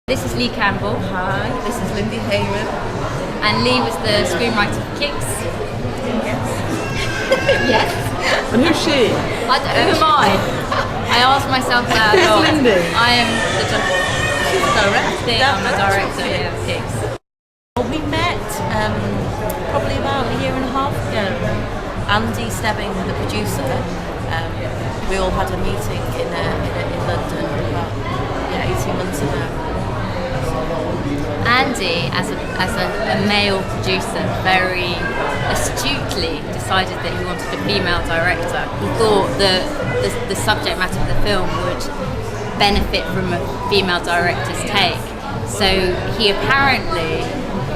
This is Leigh Campbell. Hi, this is Lindy Heymann. And Leigh was the screenwriter for Kicks. Yes. Yes. And who's she? Who am I? I asked myself that a lot. Who's Lindy? I am the director. I'm the director of Kicks. Well, we met probably about a year and a half ago. Andy Stebbing, the producer, we all had a meeting in London about 18 months ago. Andy, as a male producer, very astutely decided that he wanted a female director. He thought that the subject matter of the film would benefit from a female director's take. So he apparently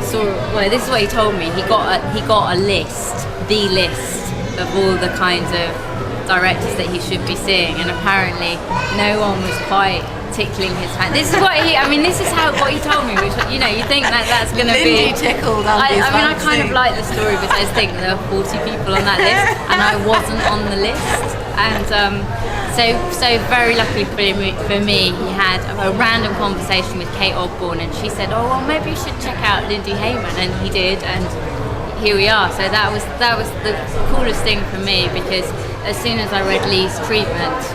saw. Well, this is what he told me. He got a list, the list of all the kinds of directors that he should be seeing, and apparently no one was quite tickling his hand. This is what this is what he told me, which, you think that's going to be... Lindy tickled I Andy's kind of like the story because I was thinking there were 40 people on that list and I wasn't on the list. And so very luckily for me, he had a random conversation with Kate Ogborn, and she said, oh, well, maybe you should check out Lindy Heymann, and he did, and here we are. So that was the coolest thing for me, because as soon as I read Leigh's treatment,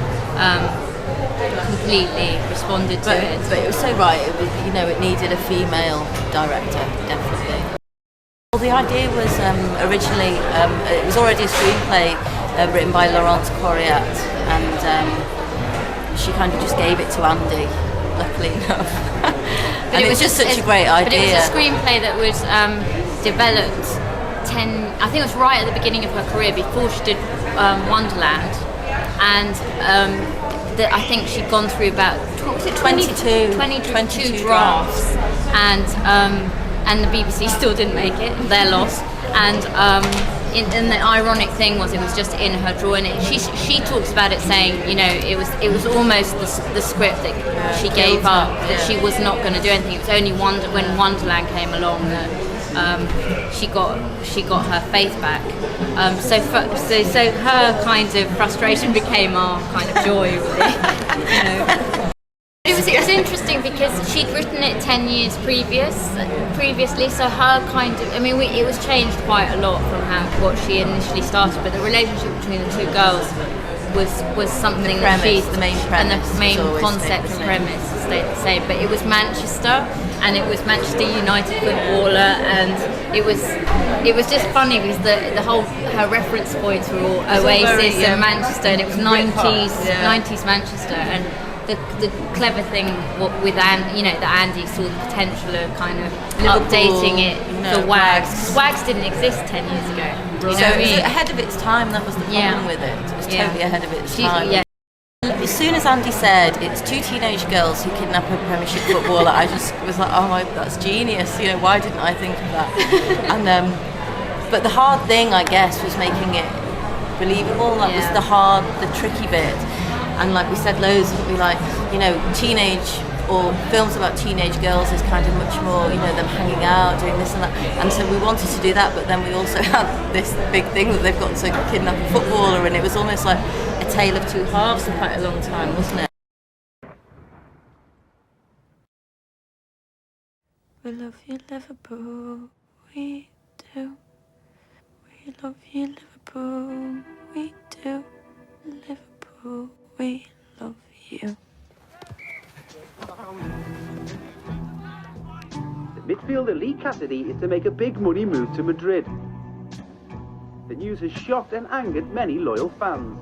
completely responded to it. But it was so right. It needed a female director, definitely. Well, the idea was originally it was already a screenplay written by Laurence Corriat, and she kind of just gave it to Andy, luckily enough. And it was just such a great idea. But it was a screenplay that was developed I think it was right at the beginning of her career, before she did Wonderland, and I think she'd gone through about 22 drafts, and the BBC still didn't make it, their loss. And the ironic thing was, it was just in her drawer, and she talks about it, saying, it was almost the script that she gave up, that she was not going to do anything. It was only when Wonderland came along that she got her faith back. So her kind of frustration became our kind of joy, really. It was interesting because she'd written it 10 years previously, so her kind of, it was changed quite a lot from what she initially started, but the relationship between the two girls was something that the main premise, and the main concept and premise stayed the same. But it was Manchester, and it was Manchester United footballer, and it was just funny because her reference points were all Oasis and Manchester, and it was 90s Manchester. And the clever thing with that Andy saw the potential of kind of updating it for Wags. Wags didn't exist 10 years ago. So it was ahead of its time. That was the problem with it. It was totally ahead of its time. As soon as Andy said it's two teenage girls who kidnap a Premiership footballer, I just was like, oh, that's genius. Why didn't I think of that? And but the hard thing, I guess, was making it believable. That was the tricky bit. And like we said, loads of it, teenage or films about teenage girls is kind of much more, them hanging out, doing this and that. And so we wanted to do that, but then we also had this big thing that they've got to kidnap a footballer, and it was almost like a tale of two halves for quite a long time, wasn't it? We love you, Liverpool, we do. We love you, Liverpool, we do. Liverpool, we love you. The midfielder Leigh Cassidy is to make a big money move to Madrid. The news has shocked and angered many loyal fans.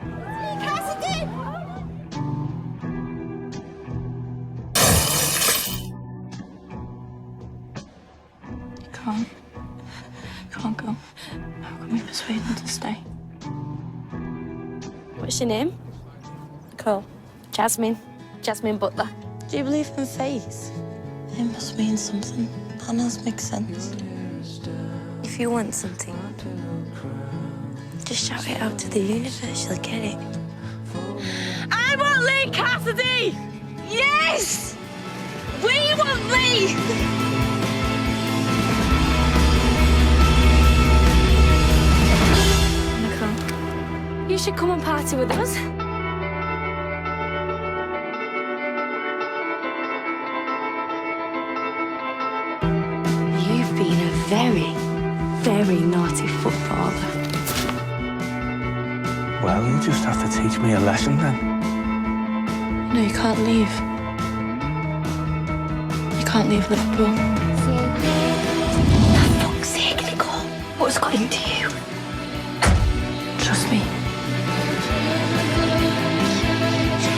Leigh Cassidy! You can't go. How can we persuade them to stay? What's your name? Nicole. Jasmine Butler. Do you believe in faith? It must mean something. That does make sense. If you want something, just shout it out to the universe, you'll get it. I want Leigh Cassidy! Yes! We want Leigh! Nicole, you should come and party with us. very, very naughty footballer. Well, you'll just have to teach me a lesson then. No, you can't leave. You can't leave Liverpool. For fuck's sake, Nicole. What's got into you? Trust me.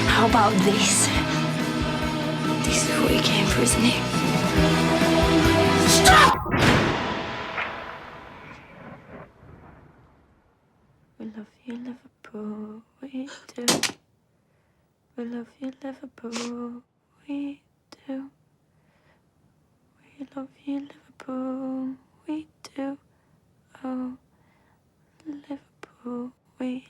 How about this? This is what you came for, isn't it? Stop! We love you, Liverpool. We do. We love you, Liverpool. We do. We love you, Liverpool. We do. Oh, Liverpool. We